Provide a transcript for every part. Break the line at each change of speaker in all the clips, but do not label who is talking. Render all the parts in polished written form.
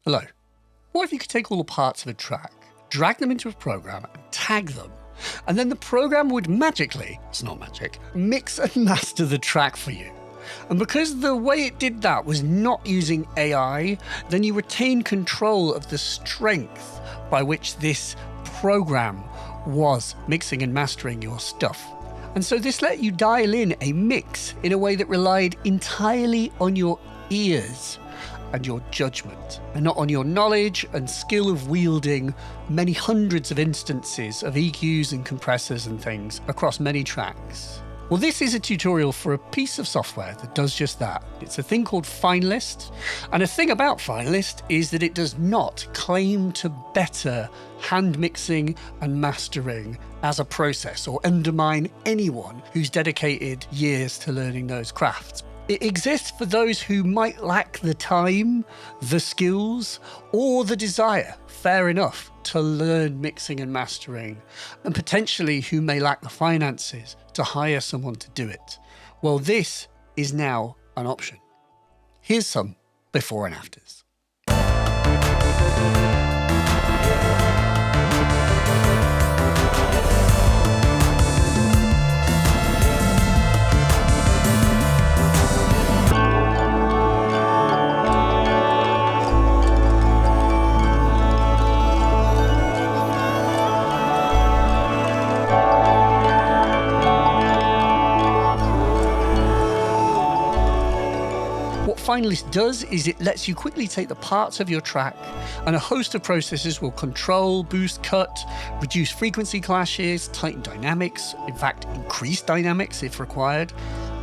Hello. What if you could take all the parts of a track, drag them into a program and tag them, and then the program would magically, it's not magic, mix and master the track for you? And because the way it did that was not using AI, then you retain control of the strength by which this program was mixing and mastering your stuff. And so this let you dial in a mix in a way that relied entirely on your ears and your judgment, and not on your knowledge and skill of wielding many hundreds of instances of EQs and compressors and things across many tracks. Well, this is a tutorial for a piece of software that does just that. It's a thing called Finalist, and a thing about Finalist is that it does not claim to better hand mixing and mastering as a process or undermine anyone who's dedicated years to learning those crafts. It exists for those who might lack the time, the skills, or the desire, fair enough, to learn mixing and mastering, and potentially who may lack the finances to hire someone to do it. Well, this is now an option. Here's some before and afters. What Finalist does is it lets you quickly take the parts of your track, and a host of processes will control, boost, cut, reduce frequency clashes, tighten dynamics, in fact increase dynamics if required,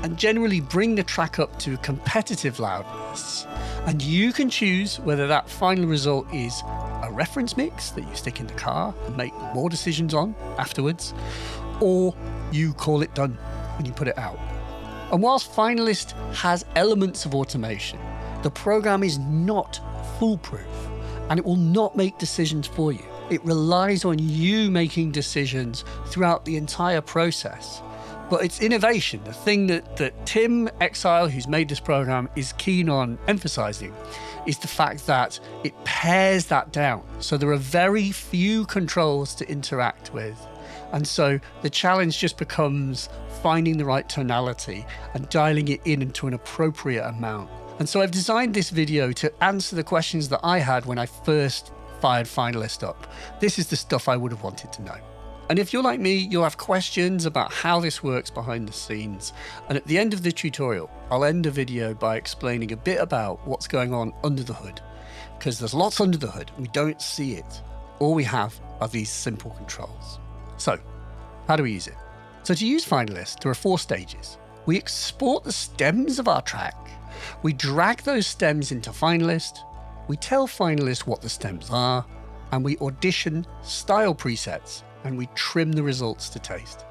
and generally bring the track up to competitive loudness. And you can choose whether that final result is a reference mix that you stick in the car and make more decisions on afterwards, or you call it done and you put it out. And whilst Finalist has elements of automation, the program is not foolproof and it will not make decisions for you. It relies on you making decisions throughout the entire process. But it's innovation, the thing that Tim Exile, who's made this program, is keen on emphasizing, is the fact that it pares that down. So there are very few controls to interact with. And so the challenge just becomes finding the right tonality and dialing it in into an appropriate amount. And so I've designed this video to answer the questions that I had when I first fired Finalist up. This is the stuff I would have wanted to know. And if you're like me, you'll have questions about how this works behind the scenes. And at the end of the tutorial, I'll end the video by explaining a bit about what's going on under the hood. Because there's lots under the hood, and we don't see it. All we have are these simple controls. So, how do we use it? So to use Finalist, there are 4 stages. We export the stems of our track. We drag those stems into Finalist. We tell Finalist what the stems are, and we audition style presets, and we trim the results to taste.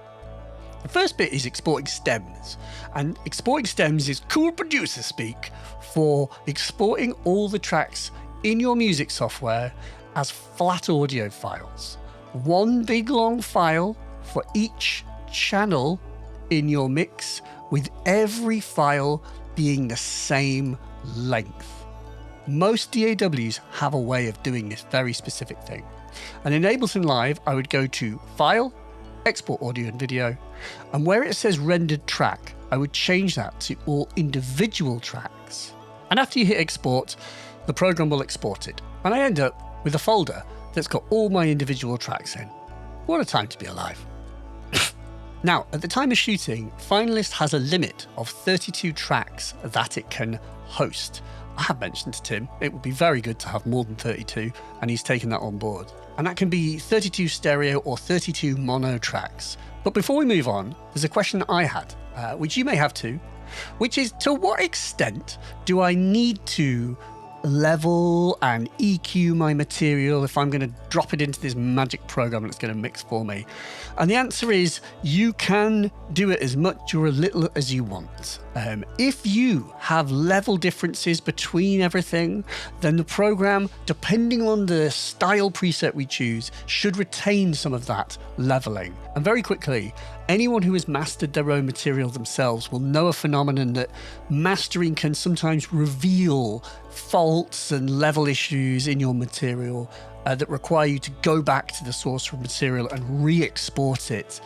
The first bit is exporting stems, and exporting stems is cool producer speak for exporting all the tracks in your music software as flat audio files. One big long file for each channel in your mix, with every file being the same length. Most DAWs have a way of doing this very specific thing. And in Ableton Live, I would go to File, Export Audio and Video, and where it says Rendered Track, I would change that to all individual tracks. And after you hit Export, the program will export it. And I end up with a folder that's got all my individual tracks in. What a time to be alive. Now, at the time of shooting, Finalist has a limit of 32 tracks that it can host. I have mentioned to Tim, it would be very good to have more than 32, and he's taken that on board. And that can be 32 stereo or 32 mono tracks. But before we move on, there's a question I had, which you may have too, which is, to what extent do I need to level and EQ my material if I'm going to drop it into this magic program that's going to mix for me? And the answer is, you can do it as much or as little as you want. If you have level differences between everything, then the program, depending on the style preset we choose, should retain some of that leveling. And very quickly, anyone who has mastered their own material themselves will know a phenomenon that mastering can sometimes reveal faults and level issues in your material that require you to go back to the source material and re-export it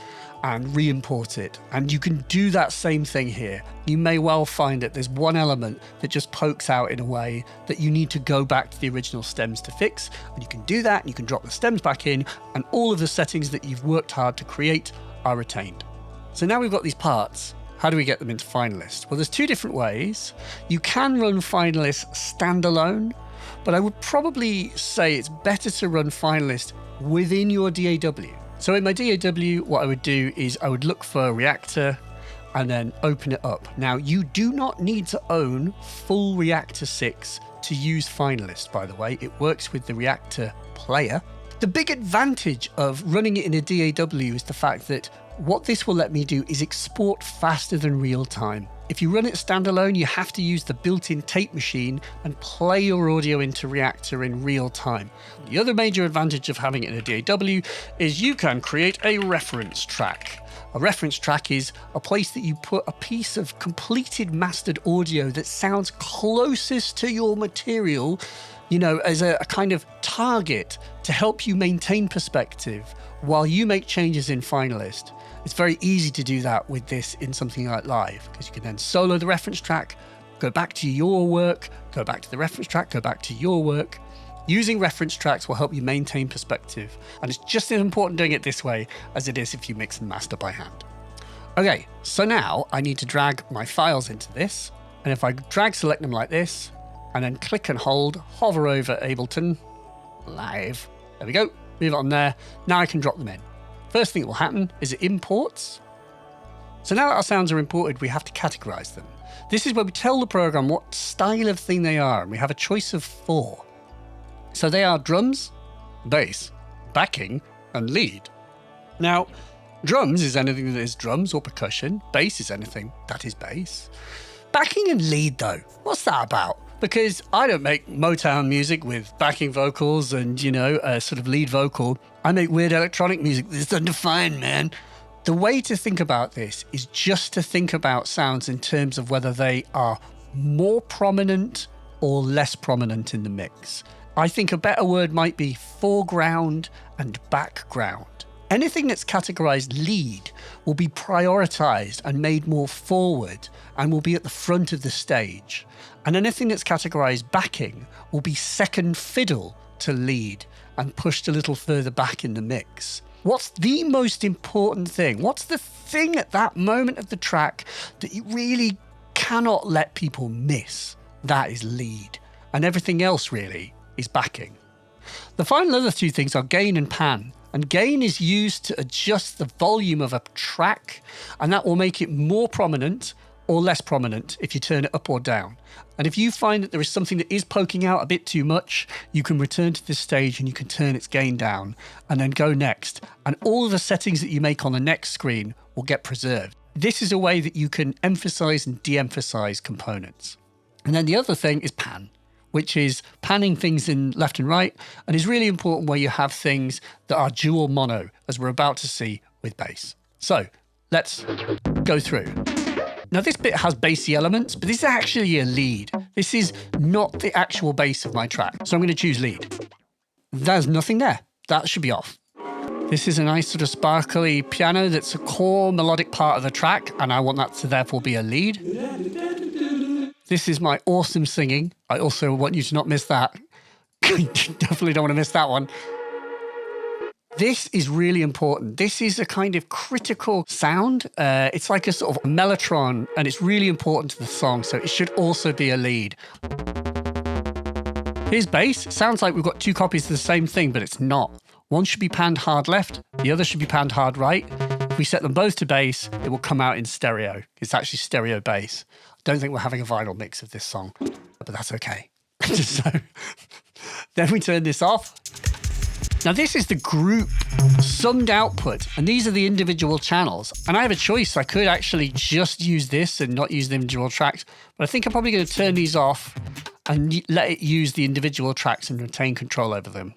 and re-import it. And you can do that same thing here. You may well find that there's one element that just pokes out in a way that you need to go back to the original stems to fix. And you can do that, and you can drop the stems back in, and all of the settings that you've worked hard to create are retained. So now we've got these parts. How do we get them into Finalist? Well, there's two different ways. You can run Finalist standalone, but I would probably say it's better to run Finalist within your DAW. So in my DAW, what I would do is I would look for Reactor and then open it up. Now, you do not need to own full Reactor 6 to use Finalist, by the way. It works with the Reactor player. The big advantage of running it in a DAW is the fact that what this will let me do is export faster than real time. If you run it standalone, you have to use the built-in tape machine and play your audio into Reactor in real time. The other major advantage of having it in a DAW is you can create a reference track. A reference track is a place that you put a piece of completed mastered audio that sounds closest to your material, you know, as a kind of target to help you maintain perspective while you make changes in Finalist. It's very easy to do that with this in something like Live, because you can then solo the reference track, go back to your work, go back to the reference track, go back to your work. Using reference tracks will help you maintain perspective, and it's just as important doing it this way as it is if you mix and master by hand. Okay, so now I need to drag my files into this, and if I drag select them like this, and then click and hold, hover over Ableton, Live, there we go, move it on there, now I can drop them in. First thing that will happen is it imports. So now that our sounds are imported, we have to categorize them. This is where we tell the program what style of thing they are, and we have a choice of 4. So they are drums, bass, backing, and lead. Now, drums is anything that is drums or percussion. Bass is anything that is bass. Backing and lead, though, what's that about? Because I don't make Motown music with backing vocals and, you know, a sort of lead vocal. I make weird electronic music that's undefined, man. The way to think about this is just to think about sounds in terms of whether they are more prominent or less prominent in the mix. I think a better word might be foreground and background. Anything that's categorized lead will be prioritized and made more forward and will be at the front of the stage. And anything that's categorized backing will be second fiddle to lead and pushed a little further back in the mix. What's the most important thing? What's the thing at that moment of the track that you really cannot let people miss? That is lead. And everything else really is backing. The final other two things are gain and pan. And gain is used to adjust the volume of a track, and that will make it more prominent or less prominent if you turn it up or down. And if you find that there is something that is poking out a bit too much, you can return to this stage and you can turn its gain down and then go next. And all of the settings that you make on the next screen will get preserved. This is a way that you can emphasize and de-emphasize components. And then the other thing is pan, which is panning things in left and right, and is really important where you have things that are dual mono, as we're about to see with bass. So let's go through. Now this bit has bassy elements, but this is actually a lead. This is not the actual bass of my track. So I'm going to choose lead. There's nothing there. That should be off. This is a nice sort of sparkly piano that's a core melodic part of the track, and I want that to therefore be a lead. This is my awesome singing. I also want you to not miss that. Definitely don't want to miss that one. This is really important. This is a kind of critical sound. It's like a sort of mellotron, and it's really important to the song, so it should also be a lead. Here's bass. It sounds like we've got two copies of the same thing, but it's not. One should be panned hard left, the other should be panned hard right. If we set them both to bass, it will come out in stereo. It's actually stereo bass. I don't think we're having a vinyl mix of this song, but that's okay. So then we turn this off. Now this is the group summed output, and these are the individual channels. And I have a choice. I could actually just use this and not use the individual tracks, but I think I'm probably going to turn these off and let it use the individual tracks and retain control over them.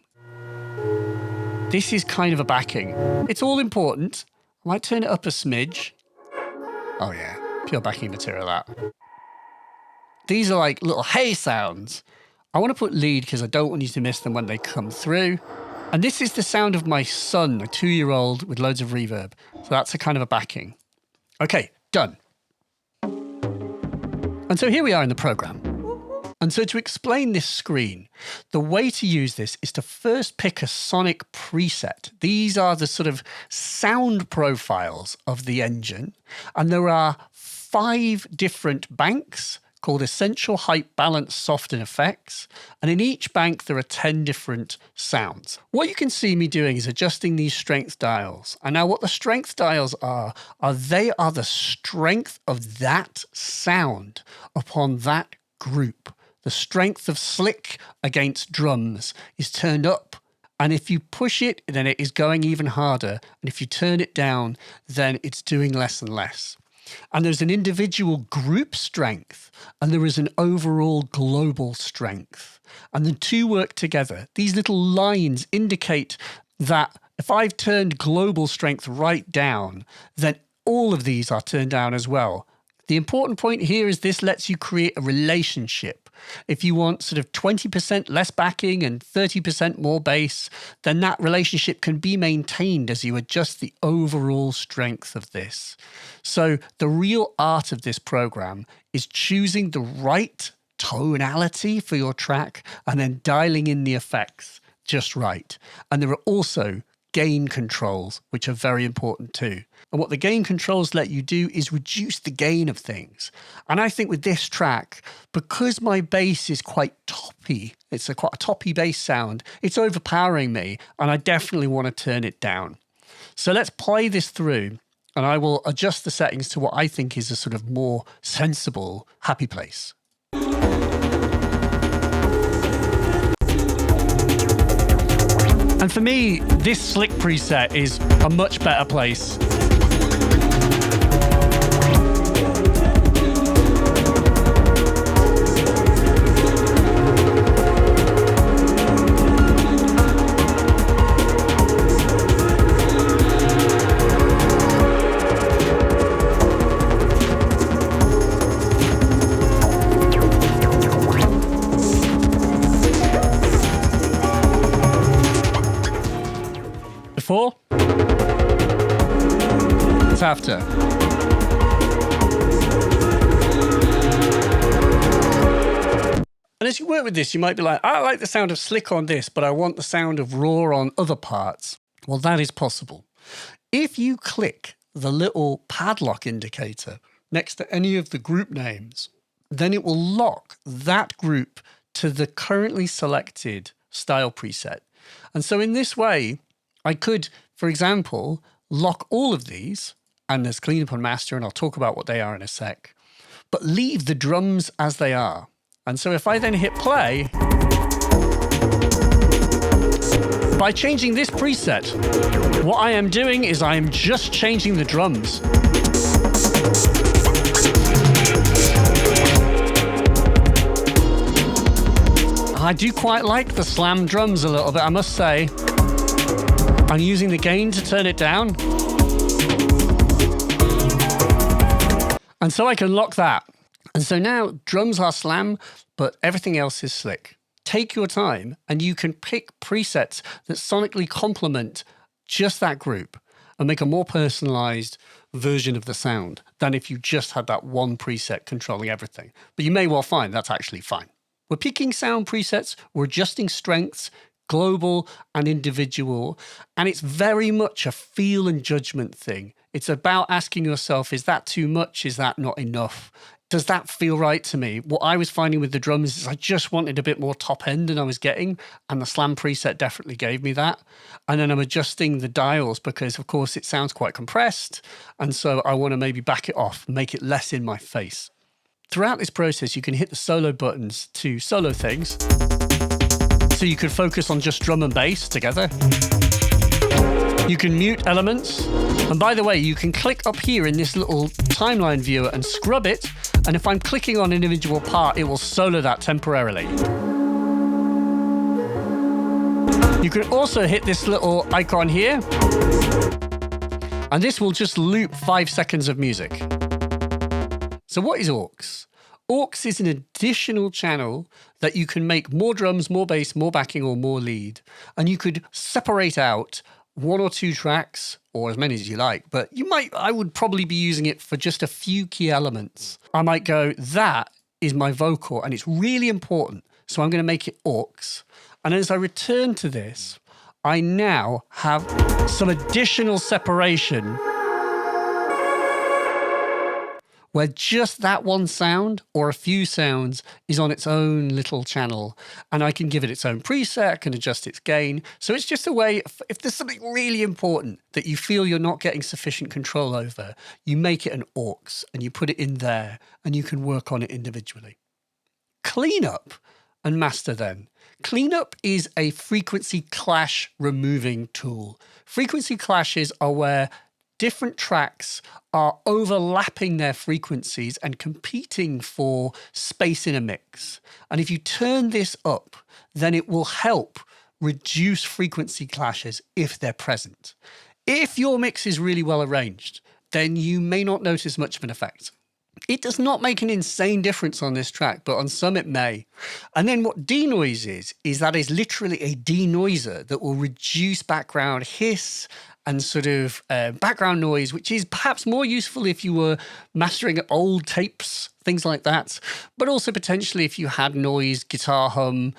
This is kind of a backing. It's all important, I might turn it up a smidge. Oh yeah, pure backing material that. These are like little hey sounds. I want to put lead because I don't want you to miss them when they come through. And this is the sound of my son, a 2-year-old with loads of reverb. So that's a kind of a backing. Okay, done. And so here we are in the program. And so to explain this screen, the way to use this is to first pick a sonic preset. These are the sort of sound profiles of the engine. And there are 5 different banks called Essential, Height, Balance, Soft and Effects. And in each bank, there are 10 different sounds. What you can see me doing is adjusting these strength dials. And now what the strength dials are they are the strength of that sound upon that group. The strength of slick against drums is turned up. And if you push it, then it is going even harder. And if you turn it down, then it's doing less and less. And there's an individual group strength and there is an overall global strength. And the two work together. These little lines indicate that if I've turned global strength right down, then all of these are turned down as well. The important point here is this lets you create a relationship. If you want sort of 20% less backing and 30% more bass, then that relationship can be maintained as you adjust the overall strength of this. So the real art of this program is choosing the right tonality for your track and then dialing in the effects just right. And there are also gain controls, which are very important too. And what the gain controls let you do is reduce the gain of things. And I think with this track, because my bass is quite toppy, it's quite a toppy bass sound, it's overpowering me, and I definitely want to turn it down. So let's play this through, and I will adjust the settings to what I think is a sort of more sensible, happy place. And for me, this slick preset is a much better place. Before, it's after. And as you work with this, you might be like, I like the sound of slick on this, but I want the sound of raw on other parts. Well, that is possible. If you click the little padlock indicator next to any of the group names, then it will lock that group to the currently selected style preset. And so in this way, I could, for example, lock all of these, and there's cleanup on master, and I'll talk about what they are in a sec, but leave the drums as they are. And so if I then hit play, by changing this preset, what I am doing is I am just changing the drums. I do quite like the slam drums a little bit, I must say. I'm using the gain to turn it down. And so I can lock that. And so now drums are slam, but everything else is slick. Take your time and you can pick presets that sonically complement just that group and make a more personalized version of the sound than if you just had that one preset controlling everything. But you may well find that's actually fine. We're picking sound presets, we're adjusting strengths, global and individual, and it's very much a feel and judgment thing. It's about asking yourself, is that too much? Is that not enough? Does that feel right to me? What I was finding with the drums is I just wanted a bit more top end than I was getting, and the slam preset definitely gave me that. And then I'm adjusting the dials because, of course, it sounds quite compressed, and so I want to maybe back it off, make it less in my face. Throughout this process, you can hit the solo buttons to solo things. So you could focus on just drum and bass together. You can mute elements. And by the way, you can click up here in this little timeline viewer and scrub it. And if I'm clicking on an individual part, it will solo that temporarily. You can also hit this little icon here. And this will just loop 5 seconds of music. So what is aux? Aux is an additional channel that you can make more drums, more bass, more backing, or more lead. And you could separate out 1 or 2 tracks, or as many as you like, but I would probably be using it for just a few key elements. I might go, that is my vocal, and it's really important. So I'm going to make it aux. And as I return to this, I now have some additional separation where just that one sound or a few sounds is on its own little channel, and I can give it its own preset, I can adjust its gain. So it's just a way, if there's something really important that you feel you're not getting sufficient control over, you make it an aux and you put it in there and you can work on it individually. Cleanup and master then. Cleanup is a frequency clash removing tool. Frequency clashes are where different tracks are overlapping their frequencies and competing for space in a mix. And if you turn this up, then it will help reduce frequency clashes if they're present. If your mix is really well arranged, then you may not notice much of an effect. It does not make an insane difference on this track, but on some it may. And then what denoise is that is literally a denoiser that will reduce background hiss and sort of background noise, which is perhaps more useful if you were mastering old tapes, things like that. But also potentially if you had noise, guitar hum,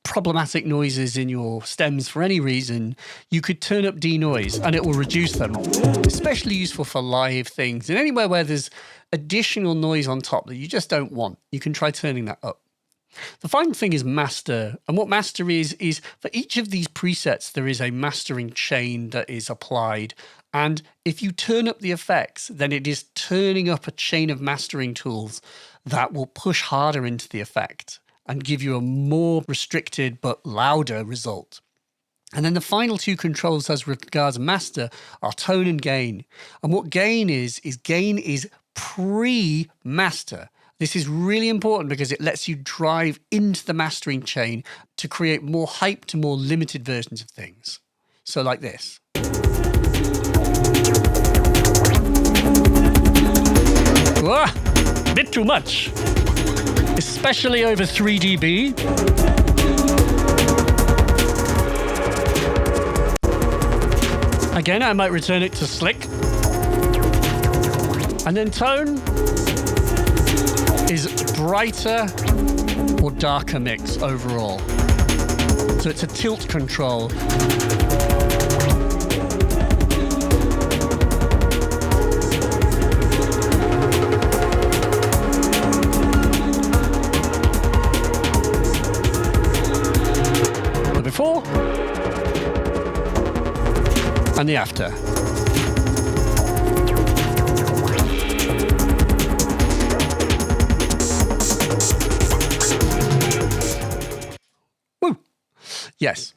problematic noises in your stems for any reason, you could turn up denoise and it will reduce them. Especially useful for live things and anywhere where there's additional noise on top that you just don't want. You can try turning that up. The final thing is master. And what master is for each of these presets, there is a mastering chain that is applied. And if you turn up the effects, then it is turning up a chain of mastering tools that will push harder into the effect and give you a more restricted but louder result. And then the final 2 controls as regards master are tone and gain. And what gain is pre-master. This is really important because it lets you drive into the mastering chain to create more hype to more limited versions of things. So like this. Whoa, a bit too much, especially over 3 dB. Again, I might return it to slick. And then tone is brighter or darker mix overall. So it's a tilt control. The before and the after. Yes.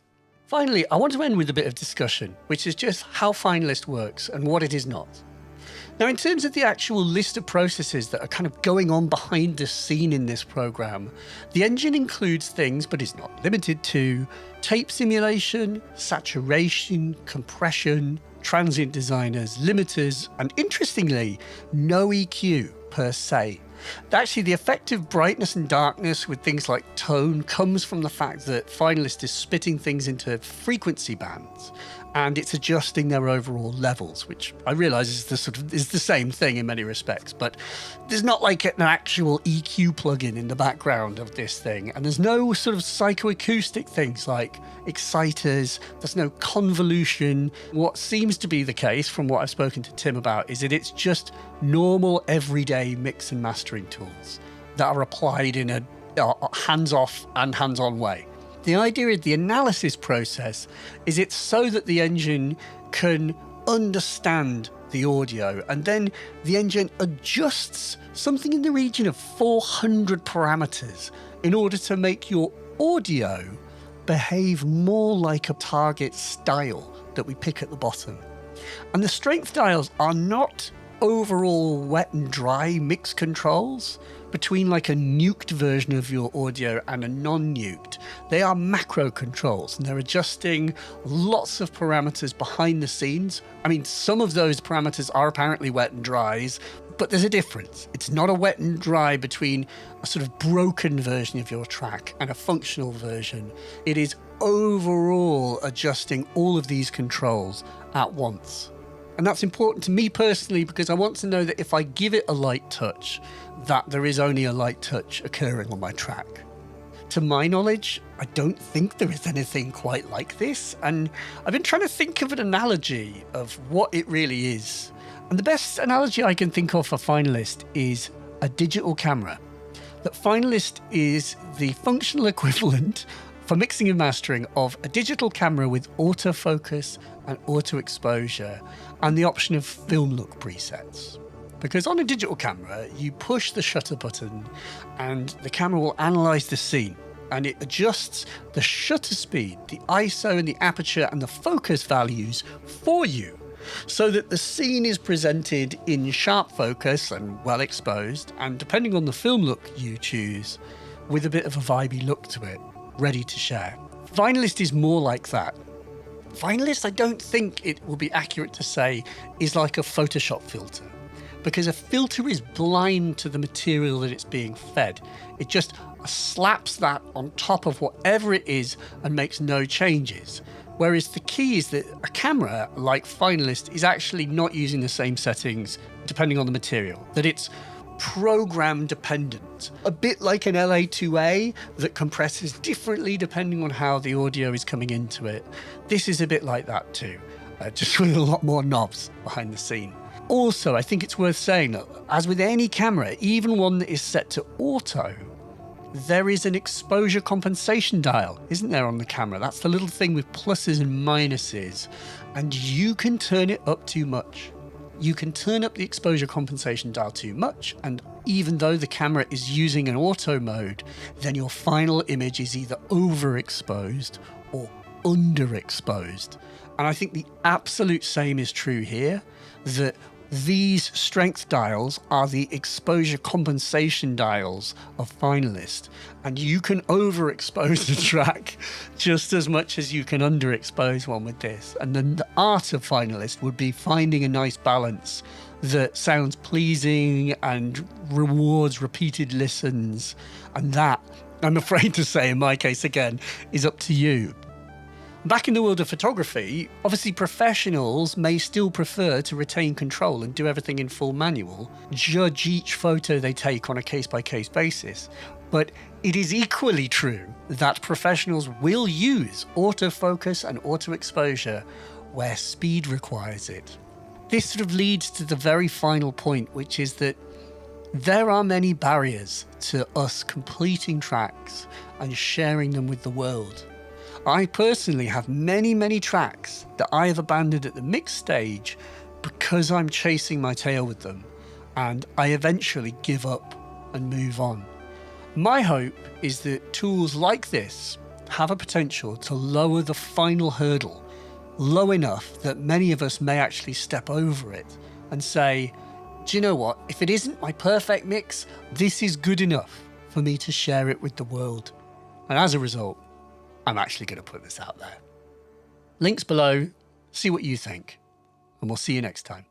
Finally, I want to end with a bit of discussion, which is just how Finalist works and what it is not. Now, in terms of the actual list of processes that are kind of going on behind the scene in this program, the engine includes things, but is not limited to, tape simulation, saturation, compression, transient designers, limiters, and interestingly, no EQ per se. Actually, the effective brightness and darkness with things like tone comes from the fact that Finalist is splitting things into frequency bands and it's adjusting their overall levels, which I realize is the same thing in many respects, but there's not like an actual EQ plugin in the background of this thing, and there's no sort of psychoacoustic things like exciters, there's no convolution. What seems to be the case from what I've spoken to Tim about is that it's just normal everyday mix and mastering tools that are applied in a hands-off and hands-on way. The idea of the analysis process is it's so that the engine can understand the audio, and then the engine adjusts something in the region of 400 parameters in order to make your audio behave more like a target style that we pick at the bottom. And the strength dials are not overall wet and dry mix controls. between like a nuked version of your audio and a non-nuked. They are macro controls, and they're adjusting lots of parameters behind the scenes. I mean, some of those parameters are apparently wet and dries, but there's a difference. It's not a wet and dry between a sort of broken version of your track and a functional version. It is overall adjusting all of these controls at once. And that's important to me personally, because I want to know that if I give it a light touch, that there is only a light touch occurring on my track. To my knowledge, I don't think there is anything quite like this, and I've been trying to think of an analogy of what it really is. And the best analogy I can think of for Finalist is a digital camera. That Finalist is the functional equivalent for mixing and mastering of a digital camera with autofocus and auto exposure and the option of film look presets. Because on a digital camera, you push the shutter button and the camera will analyze the scene, and it adjusts the shutter speed, the ISO and the aperture and the focus values for you, so that the scene is presented in sharp focus and well exposed, and depending on the film look you choose, with a bit of a vibey look to it, ready to share. Finalist is more like that. Finalist, I don't think it will be accurate to say, is like a Photoshop filter, because a filter is blind to the material that it's being fed. It just slaps that on top of whatever it is and makes no changes. Whereas the key is that a camera like Finalist is actually not using the same settings depending on the material, that it's program dependent, a bit like an LA2A that compresses differently depending on how the audio is coming into it. This is a bit like that too, just with a lot more knobs behind the scene. Also, I think it's worth saying that, as with any camera, even one that is set to auto, there is an exposure compensation dial, isn't there, on the camera? That's the little thing with pluses and minuses, and you can turn it up too much. You can turn up the exposure compensation dial too much, and even though the camera is using an auto mode, then your final image is either overexposed or underexposed. And I think the absolute same is true here, that these strength dials are the exposure compensation dials of Finalist, and you can overexpose the track just as much as you can underexpose one with this. And then the art of Finalist would be finding a nice balance that sounds pleasing and rewards repeated listens, and that, I'm afraid to say in my case again, is up to you. Back in the world of photography, obviously professionals may still prefer to retain control and do everything in full manual, judge each photo they take on a case-by-case basis. But it is equally true that professionals will use autofocus and auto exposure where speed requires it. This sort of leads to the very final point, which is that there are many barriers to us completing tracks and sharing them with the world. I personally have many tracks that I have abandoned at the mix stage because I'm chasing my tail with them, and I eventually give up and move on. My hope is that tools like this have a potential to lower the final hurdle low enough that many of us may actually step over it and say, do you know what, if it isn't my perfect mix, this is good enough for me to share it with the world. And as a result, I'm actually going to put this out there. Links below, see what you think, and we'll see you next time.